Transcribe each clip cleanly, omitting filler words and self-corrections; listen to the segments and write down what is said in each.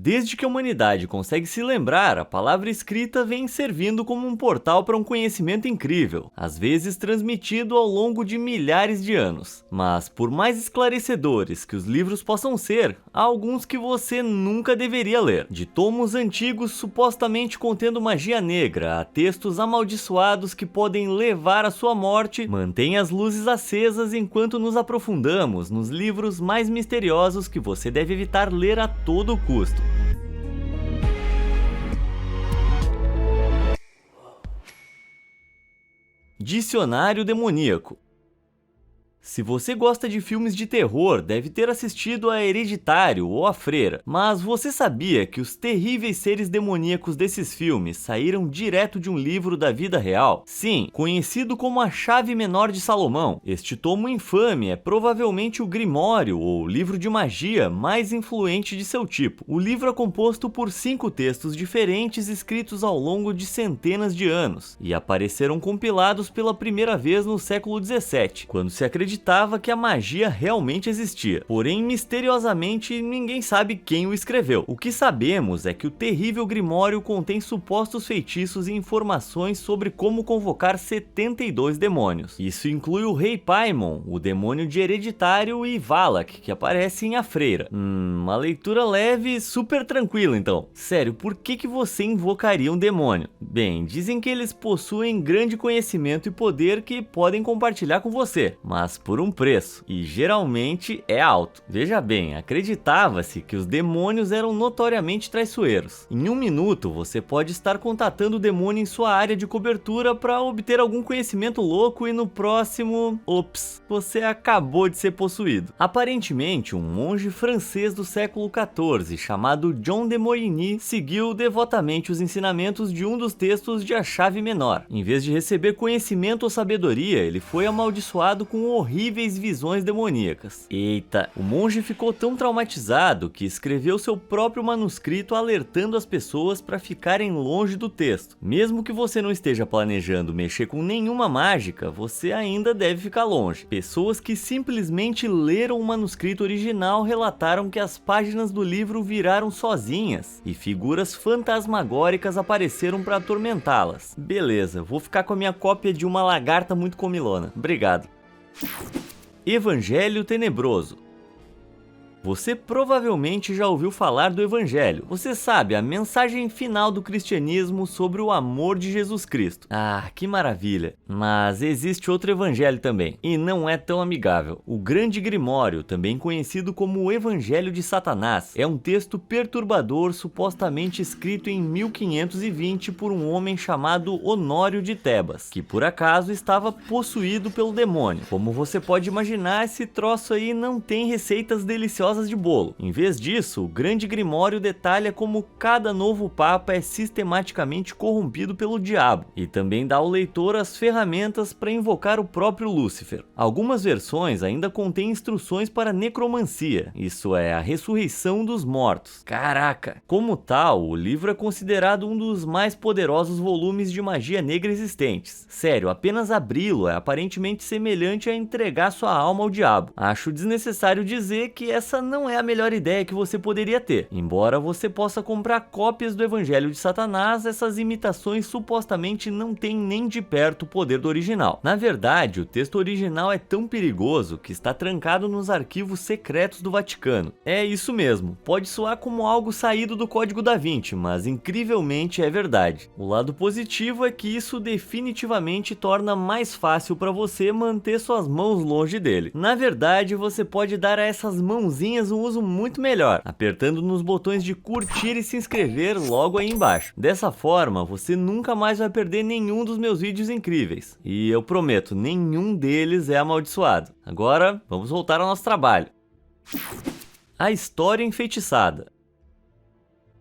Desde que a humanidade consegue se lembrar, a palavra escrita vem servindo como um portal para um conhecimento incrível, às vezes transmitido ao longo de milhares de anos. Mas, por mais esclarecedores que os livros possam ser, há alguns que você nunca deveria ler. De tomos antigos supostamente contendo magia negra, a textos amaldiçoados que podem levar à sua morte, mantenha as luzes acesas enquanto nos aprofundamos nos livros mais misteriosos que você deve evitar ler a todo custo. Dicionário Demoníaco. Se você gosta de filmes de terror, deve ter assistido a Hereditário ou a Freira, mas você sabia que os terríveis seres demoníacos desses filmes saíram direto de um livro da vida real? Sim, conhecido como a Chave Menor de Salomão. Este tomo infame é provavelmente o Grimório, ou livro de magia, mais influente de seu tipo. O livro é composto por 5 textos diferentes escritos ao longo de centenas de anos, e apareceram compilados pela primeira vez no século XVII, quando se acreditava que a magia realmente existia. Porém, misteriosamente, ninguém sabe quem o escreveu. O que sabemos é que o terrível Grimório contém supostos feitiços e informações sobre como convocar 72 demônios. Isso inclui o Rei Paimon, o demônio de Hereditário, e Valak, que aparece em A Freira. Uma leitura leve e super tranquila então. Sério, por que você invocaria um demônio? Bem, dizem que eles possuem grande conhecimento e poder que podem compartilhar com você, mas por um preço, e geralmente é alto. Veja bem, acreditava-se que os demônios eram notoriamente traiçoeiros. Em um minuto, você pode estar contatando o demônio em sua área de cobertura para obter algum conhecimento louco e no próximo... Ops, você acabou de ser possuído. Aparentemente, um monge francês do século XIV, chamado John de Moigny, seguiu devotamente os ensinamentos de um dos textos de A Chave Menor. Em vez de receber conhecimento ou sabedoria, ele foi amaldiçoado com horríveis visões demoníacas. Eita, o monge ficou tão traumatizado que escreveu seu próprio manuscrito alertando as pessoas para ficarem longe do texto. Mesmo que você não esteja planejando mexer com nenhuma mágica, você ainda deve ficar longe. Pessoas que simplesmente leram o manuscrito original relataram que as páginas do livro viraram sozinhas e figuras fantasmagóricas apareceram para atormentá-las. Beleza, vou ficar com a minha cópia de uma lagarta muito comilona. Obrigado. Evangelho Tenebroso. Você provavelmente já ouviu falar do Evangelho. Você sabe, a mensagem final do cristianismo sobre o amor de Jesus Cristo. Ah, que maravilha! Mas existe outro evangelho também, e não é tão amigável. O Grande Grimório, também conhecido como o Evangelho de Satanás, é um texto perturbador supostamente escrito em 1520 por um homem chamado Honório de Tebas, que por acaso estava possuído pelo demônio. Como você pode imaginar, esse troço aí não tem receitas deliciosas de bolo. Em vez disso, o Grande Grimório detalha como cada novo papa é sistematicamente corrompido pelo diabo, e também dá ao leitor as ferramentas para invocar o próprio Lúcifer. Algumas versões ainda contêm instruções para necromancia, isso é, a ressurreição dos mortos. Caraca! Como tal, o livro é considerado um dos mais poderosos volumes de magia negra existentes. Sério, apenas abri-lo é aparentemente semelhante a entregar sua alma ao diabo. Acho desnecessário dizer que essa não é a melhor ideia que você poderia ter. Embora você possa comprar cópias do Evangelho de Satanás, essas imitações supostamente não têm nem de perto o poder do original. Na verdade, o texto original é tão perigoso que está trancado nos arquivos secretos do Vaticano. É isso mesmo, pode soar como algo saído do Código da Vinci, mas incrivelmente é verdade. O lado positivo é que isso definitivamente torna mais fácil para você manter suas mãos longe dele. Na verdade, você pode dar a essas mãozinhas um uso muito melhor, apertando nos botões de curtir e se inscrever logo aí embaixo. Dessa forma, você nunca mais vai perder nenhum dos meus vídeos incríveis. E eu prometo, nenhum deles é amaldiçoado. Agora, vamos voltar ao nosso trabalho. A História Enfeitiçada.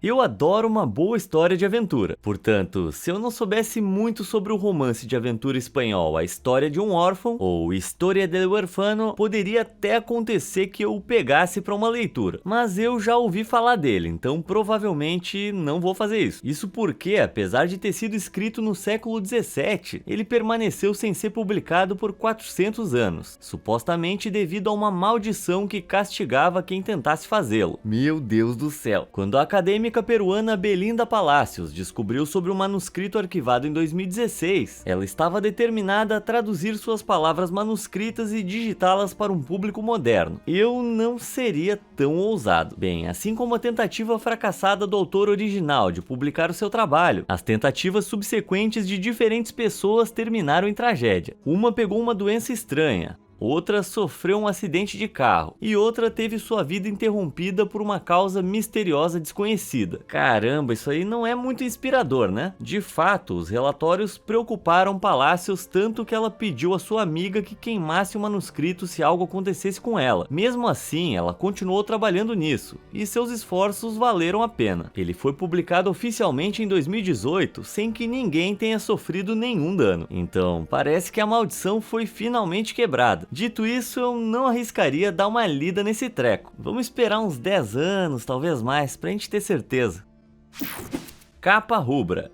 Eu adoro uma boa história de aventura, portanto, se eu não soubesse muito sobre o romance de aventura espanhol A História de um Órfão, ou Historia del Huérfano, poderia até acontecer que eu o pegasse para uma leitura, mas eu já ouvi falar dele, então provavelmente não vou fazer isso. Isso porque, apesar de ter sido escrito no século 17, ele permaneceu sem ser publicado por 400 anos, supostamente devido a uma maldição que castigava quem tentasse fazê-lo. Meu Deus do céu! Quando a acadêmica peruana Belinda Palacios descobriu sobre o manuscrito arquivado em 2016, ela estava determinada a traduzir suas palavras manuscritas e digitá-las para um público moderno. Eu não seria tão ousado. Bem, assim como a tentativa fracassada do autor original de publicar o seu trabalho, as tentativas subsequentes de diferentes pessoas terminaram em tragédia. Uma pegou uma doença estranha, outra sofreu um acidente de carro e outra teve sua vida interrompida por uma causa misteriosa desconhecida. Caramba, isso aí não é muito inspirador, né? De fato, os relatórios preocuparam Palacios tanto que ela pediu à sua amiga que queimasse o manuscrito se algo acontecesse com ela. Mesmo assim, ela continuou trabalhando nisso e seus esforços valeram a pena. Ele foi publicado oficialmente em 2018 sem que ninguém tenha sofrido nenhum dano. Então, parece que a maldição foi finalmente quebrada. Dito isso, eu não arriscaria dar uma lida nesse treco. Vamos esperar uns 10 anos, talvez mais, pra gente ter certeza. Capa rubra.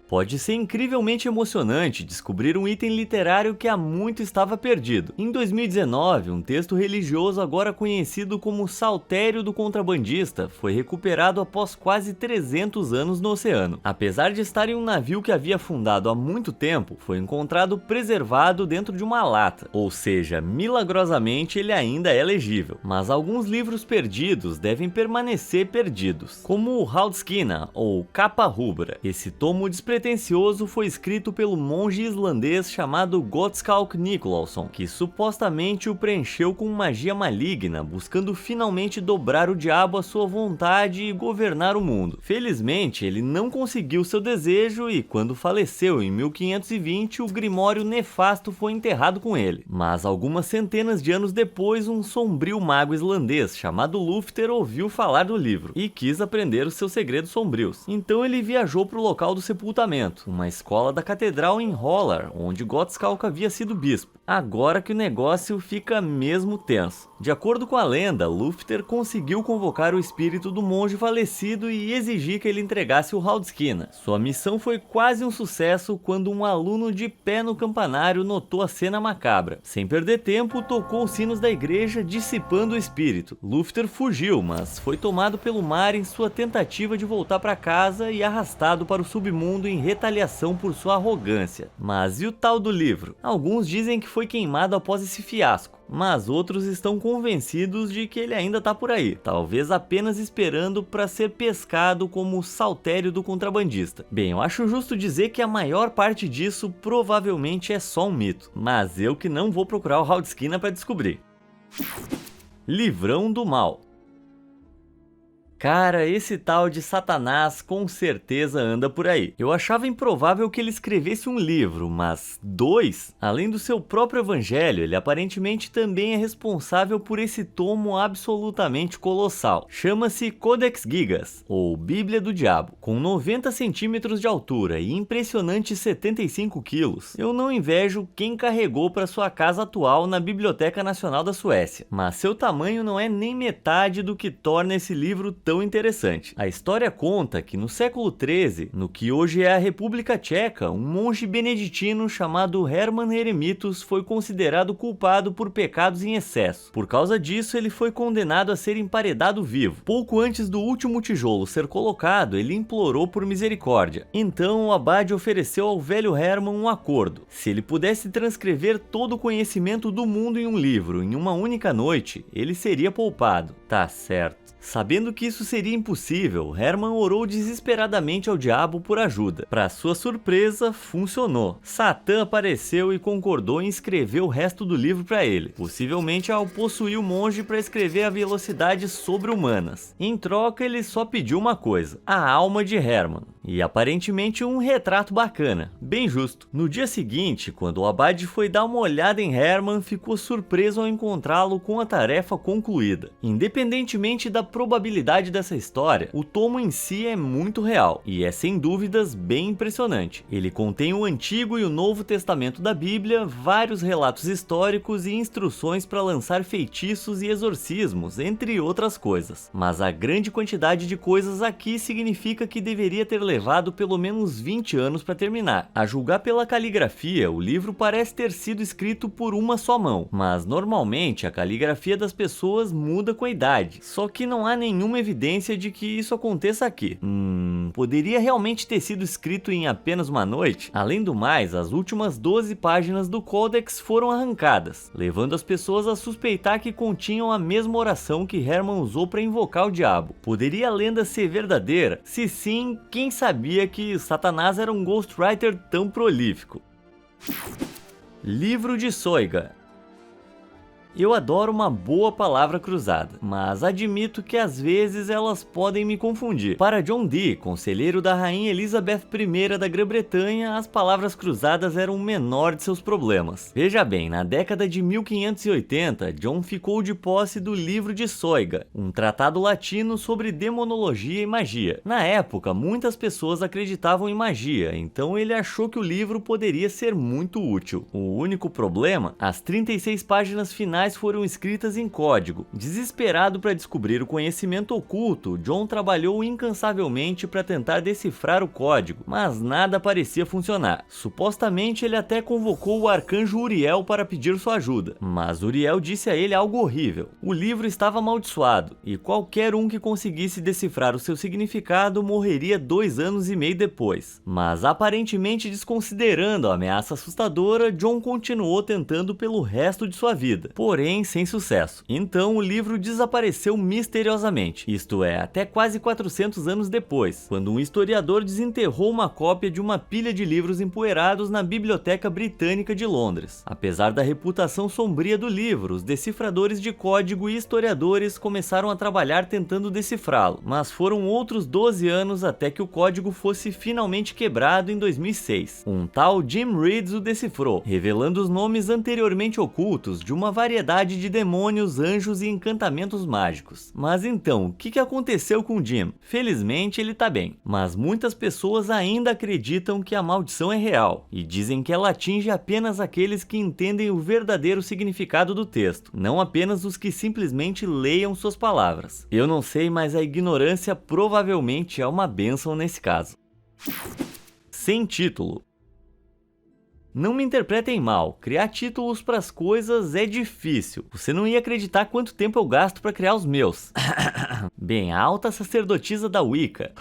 Pode ser incrivelmente emocionante descobrir um item literário que há muito estava perdido. Em 2019, um texto religioso agora conhecido como Saltério do Contrabandista foi recuperado após quase 300 anos no oceano. Apesar de estar em um navio que havia afundado há muito tempo, foi encontrado preservado dentro de uma lata, ou seja, milagrosamente ele ainda é legível. Mas alguns livros perdidos devem permanecer perdidos, como o Haldskina, ou Capa Rubra. Esse tomo despretensioso foi escrito pelo monge islandês chamado Gottskálk Nicolason, que supostamente o preencheu com magia maligna, buscando finalmente dobrar o diabo à sua vontade e governar o mundo. Felizmente, ele não conseguiu seu desejo e, quando faleceu em 1520, o Grimório nefasto foi enterrado com ele. Mas algumas centenas de anos depois, um sombrio mago islandês chamado Lúfter ouviu falar do livro e quis aprender os seus segredos sombrios. Então ele viajou para o local do sepultamento, uma escola da catedral em Hólar, onde Gottskálk havia sido bispo. Agora que o negócio fica mesmo tenso. De acordo com a lenda, Lúfter conseguiu convocar o espírito do monge falecido e exigir que ele entregasse o Haldskina. Sua missão foi quase um sucesso quando um aluno de pé no campanário notou a cena macabra. Sem perder tempo, tocou os sinos da igreja, dissipando o espírito. Lúfter fugiu, mas foi tomado pelo mar em sua tentativa de voltar para casa e arrastado para o submundo em retaliação por sua arrogância. Mas e o tal do livro? Alguns dizem que foi queimado após esse fiasco, mas outros estão convencidos de que ele ainda tá por aí, talvez apenas esperando para ser pescado como o Saltério do Contrabandista. Bem, eu acho justo dizer que a maior parte disso provavelmente é só um mito, mas eu que não vou procurar o Haldskina para descobrir. Livrão do Mal. Cara, esse tal de Satanás com certeza anda por aí. Eu achava improvável que ele escrevesse um livro, mas 2? Além do seu próprio evangelho, ele aparentemente também é responsável por esse tomo absolutamente colossal. Chama-se Codex Gigas, ou Bíblia do Diabo. Com 90 centímetros de altura e impressionantes 75 quilos, eu não invejo quem carregou para sua casa atual na Biblioteca Nacional da Suécia. Mas seu tamanho não é nem metade do que torna esse livro tão interessante. A história conta que no século XIII, no que hoje é a República Tcheca, um monge beneditino chamado Hermann Eremitus foi considerado culpado por pecados em excesso. Por causa disso, ele foi condenado a ser emparedado vivo. Pouco antes do último tijolo ser colocado, ele implorou por misericórdia. Então o abade ofereceu ao velho Hermann um acordo. Se ele pudesse transcrever todo o conhecimento do mundo em um livro em uma única noite, ele seria poupado. Tá certo. Sabendo que isso seria impossível, Hermann orou desesperadamente ao diabo por ajuda. Para sua surpresa, funcionou. Satã apareceu e concordou em escrever o resto do livro para ele, possivelmente ao possuir o monge para escrever a velocidades sobre-humanas. Em troca, ele só pediu uma coisa: a alma de Hermann. e aparentemente um retrato bacana, bem justo. No dia seguinte, quando o Abade foi dar uma olhada em Herman, ficou surpreso ao encontrá-lo com a tarefa concluída. Independentemente da probabilidade dessa história, o tomo em si é muito real, e é sem dúvidas bem impressionante. Ele contém o Antigo e o Novo Testamento da Bíblia, vários relatos históricos e instruções para lançar feitiços e exorcismos, entre outras coisas. Mas a grande quantidade de coisas aqui significa que deveria ter levado pelo menos 20 anos para terminar. A julgar pela caligrafia, o livro parece ter sido escrito por uma só mão, mas normalmente a caligrafia das pessoas muda com a idade, só que não há nenhuma evidência de que isso aconteça aqui. Poderia realmente ter sido escrito em apenas uma noite? Além do mais, as últimas 12 páginas do Codex foram arrancadas, levando as pessoas a suspeitar que continham a mesma oração que Herman usou para invocar o diabo. Poderia a lenda ser verdadeira? Se sim, quem sabia que Satanás era um ghostwriter tão prolífico? Livro de Soiga. Eu adoro uma boa palavra cruzada, mas admito que às vezes elas podem me confundir. Para John Dee, conselheiro da rainha Elizabeth I da Grã-Bretanha, as palavras cruzadas eram o menor de seus problemas. Veja bem, na década de 1580, John ficou de posse do Livro de Soiga, um tratado latino sobre demonologia e magia. Na época, muitas pessoas acreditavam em magia, então ele achou que o livro poderia ser muito útil. O único problema, as 36 páginas finais foram escritas em código. Desesperado para descobrir o conhecimento oculto, John trabalhou incansavelmente para tentar decifrar o código, mas nada parecia funcionar. Supostamente ele até convocou o arcanjo Uriel para pedir sua ajuda, mas Uriel disse a ele algo horrível. O livro estava amaldiçoado, e qualquer um que conseguisse decifrar o seu significado morreria 2 anos e meio depois. Mas aparentemente desconsiderando a ameaça assustadora, John continuou tentando pelo resto de sua vida, porém sem sucesso. Então o livro desapareceu misteriosamente, isto é, até quase 400 anos depois, quando um historiador desenterrou uma cópia de uma pilha de livros empoeirados na Biblioteca Britânica de Londres. Apesar da reputação sombria do livro, os decifradores de código e historiadores começaram a trabalhar tentando decifrá-lo, mas foram outros 12 anos até que o código fosse finalmente quebrado em 2006. Um tal Jim Reeds o decifrou, revelando os nomes anteriormente ocultos de uma variedade de demônios, anjos e encantamentos mágicos. Mas então, o que aconteceu com Jim? Felizmente ele tá bem, mas muitas pessoas ainda acreditam que a maldição é real, e dizem que ela atinge apenas aqueles que entendem o verdadeiro significado do texto, não apenas os que simplesmente leiam suas palavras. Eu não sei, mas a ignorância provavelmente é uma bênção nesse caso. Sem título. Não me interpretem mal, criar títulos para as coisas é difícil. Você não ia acreditar quanto tempo eu gasto para criar os meus. Bem, a alta sacerdotisa da Wicca,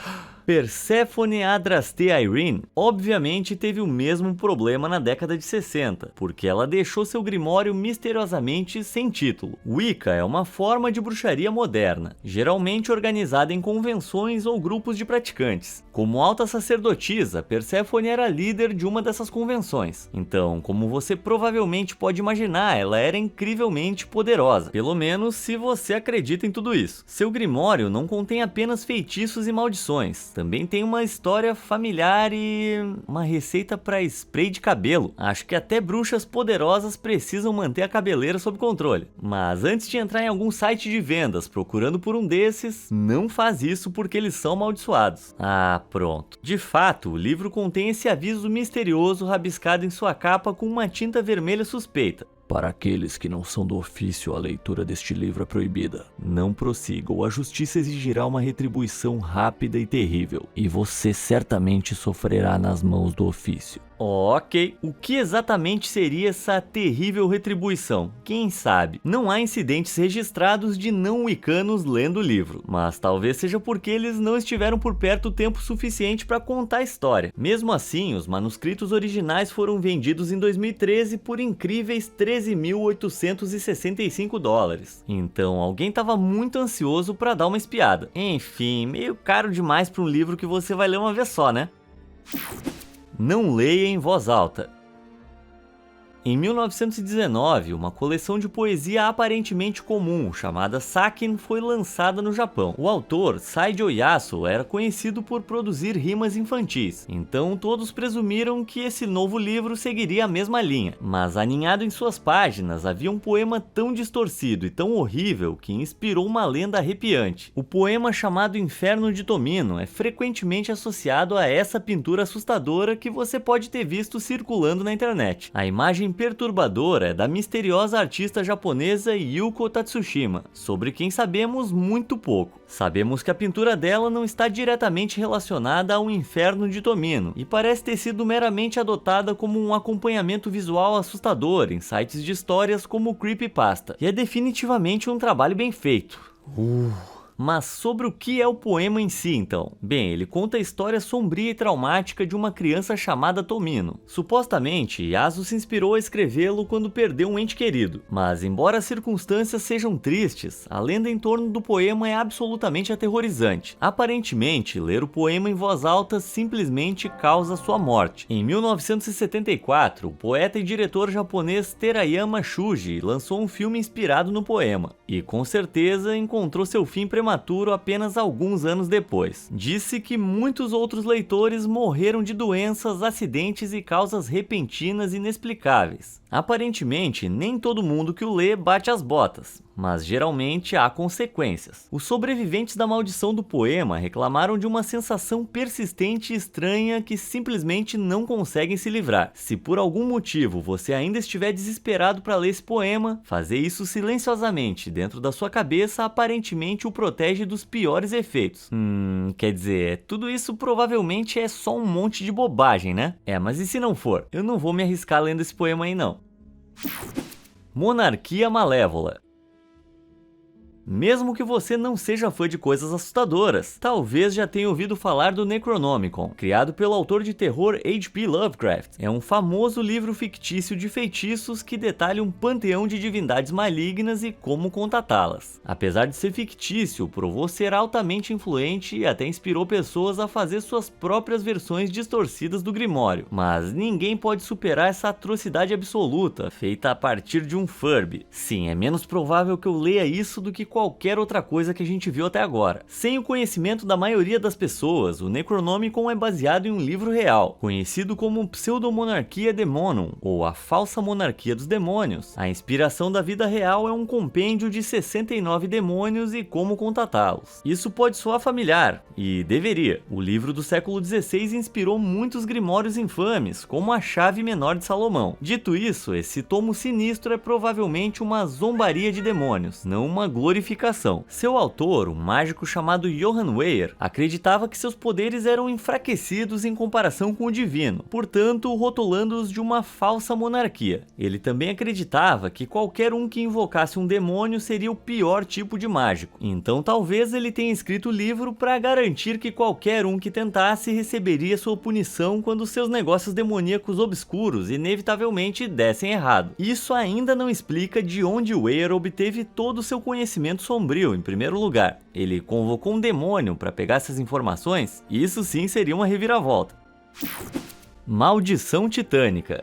Perséfone Adraste Irene, obviamente teve o mesmo problema na década de 60, porque ela deixou seu grimório misteriosamente sem título. Wicca é uma forma de bruxaria moderna, geralmente organizada em convenções ou grupos de praticantes. Como alta sacerdotisa, Perséfone era líder de uma dessas convenções. Então, como você provavelmente pode imaginar, ela era incrivelmente poderosa, pelo menos se você acredita em tudo isso. Seu grimório não contém apenas feitiços e maldições, também tem uma história familiar e uma receita para spray de cabelo. Acho que até bruxas poderosas precisam manter a cabeleira sob controle. Mas antes de entrar em algum site de vendas procurando por um desses, não faz isso porque eles são amaldiçoados. Ah, pronto. De fato, o livro contém esse aviso misterioso rabiscado em sua capa com uma tinta vermelha suspeita. Para aqueles que não são do ofício, a leitura deste livro é proibida. Não prossiga, ou a justiça exigirá uma retribuição rápida e terrível, e você certamente sofrerá nas mãos do ofício. Ok, o que exatamente seria essa terrível retribuição? Quem sabe? Não há incidentes registrados de não-wiccanos lendo o livro, mas talvez seja porque eles não estiveram por perto o tempo suficiente para contar a história. Mesmo assim, os manuscritos originais foram vendidos em 2013 por incríveis $13.865. Então, alguém estava muito ansioso para dar uma espiada. Enfim, meio caro demais para um livro que você vai ler uma vez só, né? Não leia em voz alta. Em 1919, uma coleção de poesia aparentemente comum, chamada Sakin, foi lançada no Japão. O autor, Saijo Yasu, era conhecido por produzir rimas infantis, então todos presumiram que esse novo livro seguiria a mesma linha. Mas aninhado em suas páginas havia um poema tão distorcido e tão horrível que inspirou uma lenda arrepiante. O poema chamado Inferno de Tomino é frequentemente associado a essa pintura assustadora que você pode ter visto circulando na internet. A imagem perturbadora é da misteriosa artista japonesa Yuko Tatsushima, sobre quem sabemos muito pouco. Sabemos que a pintura dela não está diretamente relacionada ao Inferno de Tomino e parece ter sido meramente adotada como um acompanhamento visual assustador em sites de histórias como o Creepypasta, e é definitivamente um trabalho bem feito. Mas sobre o que é o poema em si, então? Bem, ele conta a história sombria e traumática de uma criança chamada Tomino. Supostamente, Yasu se inspirou a escrevê-lo quando perdeu um ente querido. Mas, embora as circunstâncias sejam tristes, a lenda em torno do poema é absolutamente aterrorizante. Aparentemente, ler o poema em voz alta simplesmente causa sua morte. Em 1974, o poeta e diretor japonês Terayama Shuji lançou um filme inspirado no poema. E, com certeza, encontrou seu fim prematuro apenas alguns anos depois. Disse que muitos outros leitores morreram de doenças, acidentes e causas repentinas inexplicáveis. Aparentemente, nem todo mundo que o lê bate as botas, mas geralmente há consequências. Os sobreviventes da maldição do poema reclamaram de uma sensação persistente e estranha que simplesmente não conseguem se livrar. Se por algum motivo você ainda estiver desesperado para ler esse poema, fazer isso silenciosamente dentro da sua cabeça aparentemente o protege dos piores efeitos. Quer dizer, tudo isso provavelmente é só um monte de bobagem, né? Mas e se não for? Eu não vou me arriscar lendo esse poema aí não. Monarquia Malévola. Mesmo que você não seja fã de coisas assustadoras, talvez já tenha ouvido falar do Necronomicon, criado pelo autor de terror H.P. Lovecraft. É um famoso livro fictício de feitiços que detalha um panteão de divindades malignas e como contatá-las. Apesar de ser fictício, provou ser altamente influente e até inspirou pessoas a fazer suas próprias versões distorcidas do Grimório. Mas ninguém pode superar essa atrocidade absoluta, feita a partir de um Furby. Sim, é menos provável que eu leia isso do que qualquer outra coisa que a gente viu até agora. Sem o conhecimento da maioria das pessoas, o Necronomicon é baseado em um livro real, conhecido como Pseudomonarchia Daemonum, ou a Falsa Monarquia dos Demônios. A inspiração da vida real é um compêndio de 69 demônios e como contatá-los. Isso pode soar familiar, e deveria. O livro do século XVI inspirou muitos grimórios infames, como a Chave Menor de Salomão. Dito isso, esse tomo sinistro é provavelmente uma zombaria de demônios, não uma glorificação. Seu autor, um mágico chamado Johann Weyer, acreditava que seus poderes eram enfraquecidos em comparação com o divino, portanto rotulando-os de uma falsa monarquia. Ele também acreditava que qualquer um que invocasse um demônio seria o pior tipo de mágico, então talvez ele tenha escrito o livro para garantir que qualquer um que tentasse receberia sua punição quando seus negócios demoníacos obscuros inevitavelmente dessem errado. Isso ainda não explica de onde Weyer obteve todo o seu conhecimento sombrio. Em primeiro lugar, ele convocou um demônio para pegar essas informações? Isso sim seria uma reviravolta. Maldição Titânica.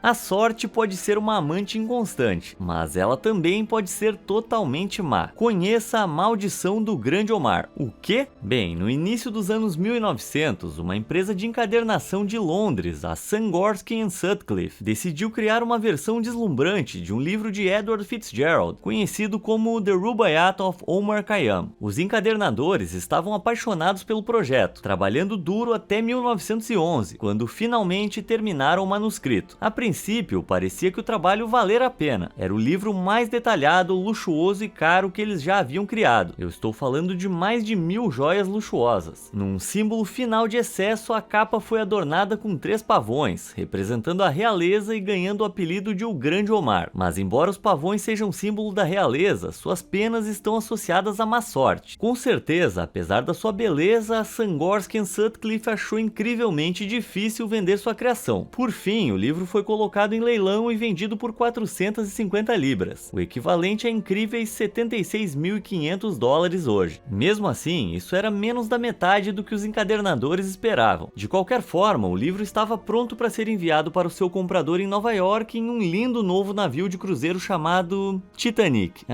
A sorte pode ser uma amante inconstante, mas ela também pode ser totalmente má. Conheça a maldição do Grande Omar. O quê? Bem, no início dos anos 1900, uma empresa de encadernação de Londres, a Sangorsky & Sutcliffe, decidiu criar uma versão deslumbrante de um livro de Edward Fitzgerald, conhecido como The Rubaiyat of Omar Khayyam. Os encadernadores estavam apaixonados pelo projeto, trabalhando duro até 1911, quando finalmente terminaram o manuscrito. A princípio, parecia que o trabalho valer a pena. Era o livro mais detalhado, luxuoso e caro que eles já haviam criado. Eu estou falando de mais de 1000 joias luxuosas. Num símbolo final de excesso, a capa foi adornada com 3 pavões, representando a realeza e ganhando o apelido de O Grande Omar. Mas embora os pavões sejam símbolo da realeza, suas penas estão associadas à má sorte. Com certeza, apesar da sua beleza, a Sangorsky & Sutcliffe achou incrivelmente difícil vender sua criação. Por fim, o livro foi colocado colocado em leilão e vendido por 450 libras, o equivalente a incríveis 76.500 dólares hoje. Mesmo assim, isso era menos da metade do que os encadernadores esperavam. De qualquer forma, o livro estava pronto para ser enviado para o seu comprador em Nova York em um lindo novo navio de cruzeiro chamado Titanic.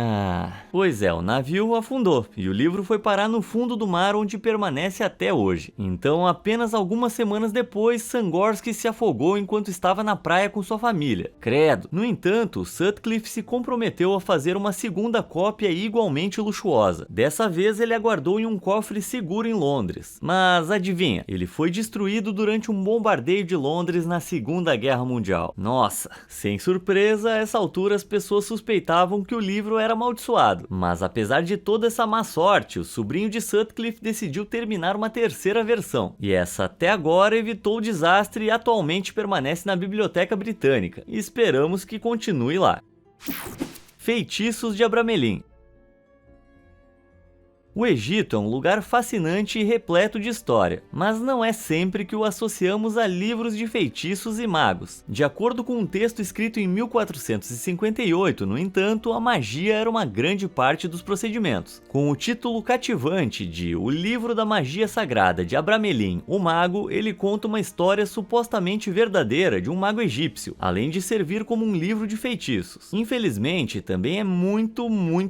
Pois é, o navio afundou e o livro foi parar no fundo do mar, onde permanece até hoje. Então, apenas algumas semanas depois, Sangorsky se afogou enquanto estava na praia com sua família. Credo! No entanto, Sutcliffe se comprometeu a fazer uma segunda cópia igualmente luxuosa. Dessa vez, ele aguardou em um cofre seguro em Londres. Mas adivinha, ele foi destruído durante um bombardeio de Londres na Segunda Guerra Mundial. Nossa! Sem surpresa, a essa altura as pessoas suspeitavam que o livro era amaldiçoado. Mas apesar de toda essa má sorte, o sobrinho de Sutcliffe decidiu terminar uma terceira versão. E essa até agora evitou o desastre e atualmente permanece na Biblioteca Britânica. E esperamos que continue lá. Feitiços de Abramelin. O Egito é um lugar fascinante e repleto de história, mas não é sempre que o associamos a livros de feitiços e magos. De acordo com um texto escrito em 1458, no entanto, a magia era uma grande parte dos procedimentos. Com o título cativante de O Livro da Magia Sagrada de Abramelin, o Mago, ele conta uma história supostamente verdadeira de um mago egípcio, além de servir como um livro de feitiços. Infelizmente, também é muito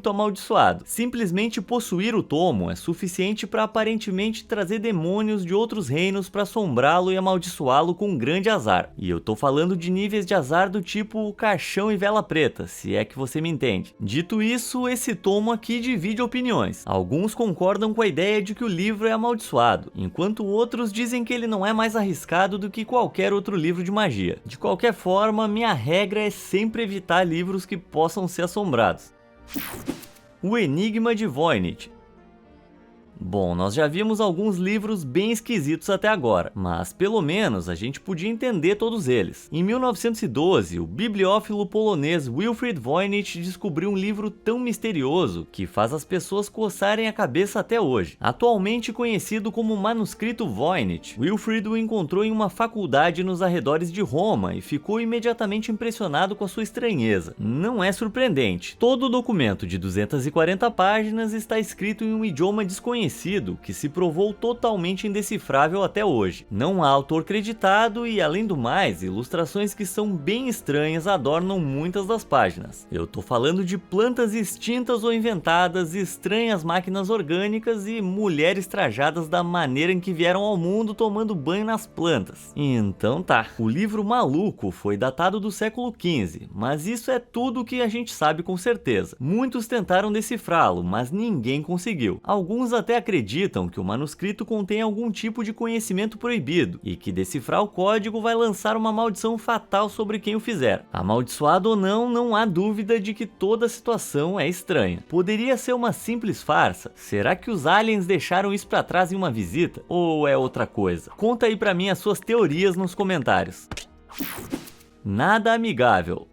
amaldiçoado. Simplesmente possuir o tomo é suficiente para aparentemente trazer demônios de outros reinos para assombrá-lo e amaldiçoá-lo com um grande azar. E eu tô falando de níveis de azar do tipo caixão e vela preta, se é que você me entende. Dito isso, esse tomo aqui divide opiniões. Alguns concordam com a ideia de que o livro é amaldiçoado, enquanto outros dizem que ele não é mais arriscado do que qualquer outro livro de magia. De qualquer forma, minha regra é sempre evitar livros que possam ser assombrados. O Enigma de Voynich. Bom, nós já vimos alguns livros bem esquisitos até agora, mas pelo menos a gente podia entender todos eles. Em 1912, o bibliófilo polonês Wilfrid Voynich descobriu um livro tão misterioso que faz as pessoas coçarem a cabeça até hoje. Atualmente conhecido como Manuscrito Voynich, Wilfrid o encontrou em uma faculdade nos arredores de Roma e ficou imediatamente impressionado com a sua estranheza. Não é surpreendente, todo o documento de 240 páginas está escrito em um idioma desconhecido, que se provou totalmente indecifrável até hoje. Não há autor creditado e, além do mais, ilustrações que são bem estranhas adornam muitas das páginas. Eu tô falando de plantas extintas ou inventadas, estranhas máquinas orgânicas e mulheres trajadas da maneira em que vieram ao mundo tomando banho nas plantas. Então tá, o livro maluco foi datado do século XV, mas isso é tudo o que a gente sabe com certeza. Muitos tentaram decifrá-lo, mas ninguém conseguiu. Alguns até acreditam que o manuscrito contém algum tipo de conhecimento proibido e que decifrar o código vai lançar uma maldição fatal sobre quem o fizer. Amaldiçoado ou não, não há dúvida de que toda a situação é estranha. Poderia ser uma simples farsa? Será que os aliens deixaram isso pra trás em uma visita? Ou é outra coisa? Conta aí pra mim as suas teorias nos comentários. Nada amigável.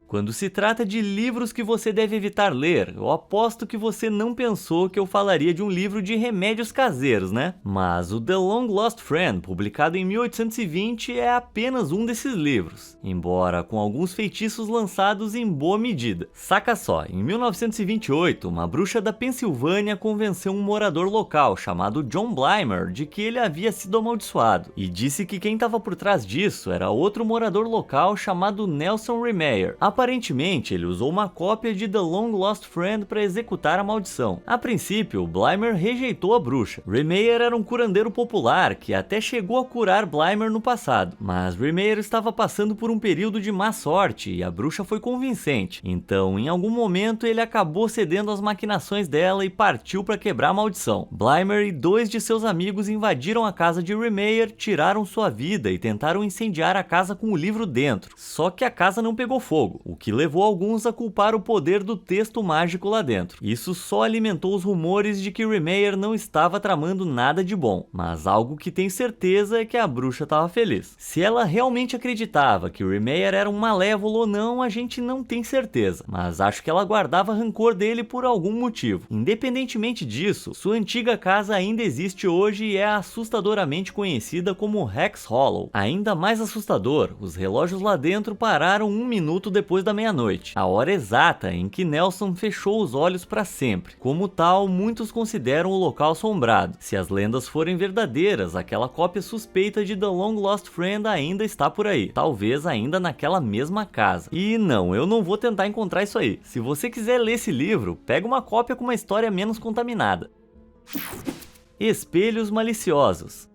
Quando se trata de livros que você deve evitar ler, eu aposto que você não pensou que eu falaria de um livro de remédios caseiros, né? Mas o The Long Lost Friend, publicado em 1820, é apenas um desses livros, embora com alguns feitiços lançados em boa medida. Saca só, em 1928, uma bruxa da Pensilvânia convenceu um morador local chamado John Blymer de que ele havia sido amaldiçoado, e disse que quem estava por trás disso era outro morador local chamado Nelson Remeyer. Aparentemente, ele usou uma cópia de The Long Lost Friend para executar a maldição. A princípio, Blymer rejeitou a bruxa. Remeyer era um curandeiro popular que até chegou a curar Blymer no passado, mas Remeyer estava passando por um período de má sorte e a bruxa foi convincente. Então, em algum momento, ele acabou cedendo às maquinações dela e partiu para quebrar a maldição. Blymer e dois de seus amigos invadiram a casa de Remeyer, tiraram sua vida e tentaram incendiar a casa com o livro dentro. Só que a casa não pegou fogo. o que levou alguns a culpar o poder do texto mágico lá dentro. Isso só alimentou os rumores de que Remayer não estava tramando nada de bom, mas algo que tenho certeza é que a bruxa estava feliz. Se ela realmente acreditava que Remayer era um malévolo ou não, a gente não tem certeza, mas acho que ela guardava rancor dele por algum motivo. Independentemente disso, sua antiga casa ainda existe hoje e é assustadoramente conhecida como Hex Hollow. Ainda mais assustador, os relógios lá dentro pararam 1 minuto depois da meia-noite, a hora exata em que Nelson fechou os olhos para sempre. Como tal, muitos consideram o local assombrado. Se as lendas forem verdadeiras, aquela cópia suspeita de The Long Lost Friend ainda está por aí, talvez ainda naquela mesma casa. E não, eu não vou tentar encontrar isso aí. Se você quiser ler esse livro, pega uma cópia com uma história menos contaminada. Espelhos maliciosos.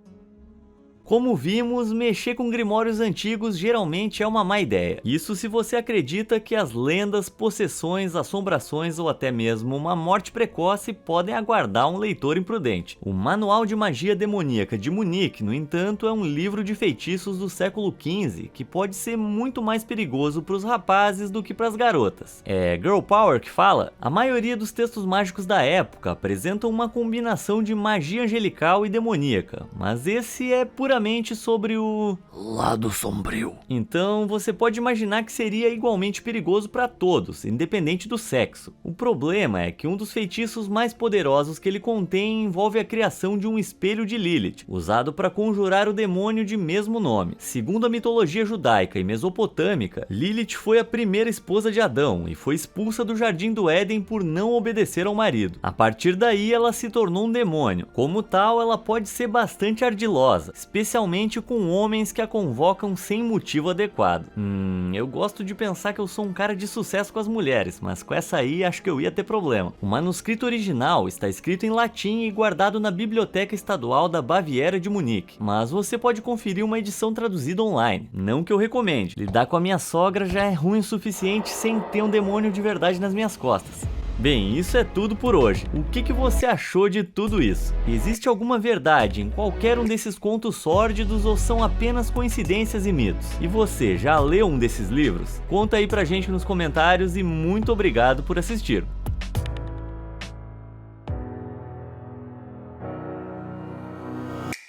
Como vimos, mexer com grimórios antigos geralmente é uma má ideia. Isso se você acredita que as lendas, possessões, assombrações ou até mesmo uma morte precoce podem aguardar um leitor imprudente. O Manual de Magia Demoníaca de Munique, no entanto, é um livro de feitiços do século XV que pode ser muito mais perigoso para os rapazes do que para as garotas. É Girl Power que fala? A maioria dos textos mágicos da época apresentam uma combinação de magia angelical e demoníaca, mas esse é puramente sobre o lado sombrio. Então você pode imaginar que seria igualmente perigoso para todos, independente do sexo. O problema é que um dos feitiços mais poderosos que ele contém envolve a criação de um espelho de Lilith, usado para conjurar o demônio de mesmo nome. Segundo a mitologia judaica e mesopotâmica, Lilith foi a primeira esposa de Adão e foi expulsa do Jardim do Éden por não obedecer ao marido. A partir daí ela se tornou um demônio. Como tal, ela pode ser bastante ardilosa, especialmente com homens que a convocam sem motivo adequado. Eu gosto de pensar que eu sou um cara de sucesso com as mulheres, mas com essa aí acho que eu ia ter problema. O manuscrito original está escrito em latim e guardado na Biblioteca Estadual da Baviera de Munique, mas você pode conferir uma edição traduzida online. Não que eu recomende, lidar com a minha sogra já é ruim o suficiente sem ter um demônio de verdade nas minhas costas. Bem, isso é tudo por hoje. O que você achou de tudo isso? Existe alguma verdade em qualquer um desses contos sórdidos ou são apenas coincidências e mitos? E você já leu um desses livros? Conta aí pra gente nos comentários e muito obrigado por assistir.